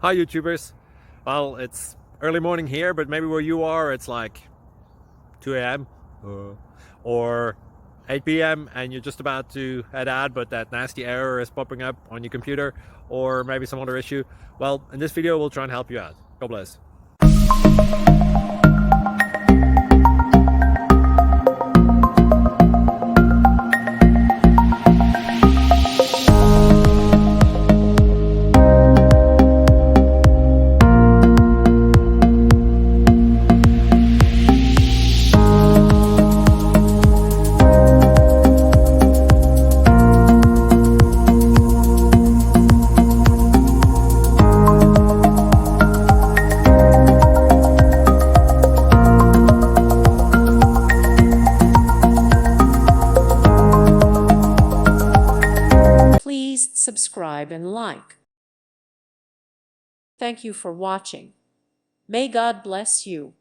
Hi YouTubers. Well, it's early morning here, but maybe where you are it's like 2 a.m. or 8 p.m. and you're just about to head out, but that nasty error is popping up on your computer, or maybe some other issue. Well, in this video we'll try and help you out. God bless. Please subscribe and like. Thank you for watching. May God bless you.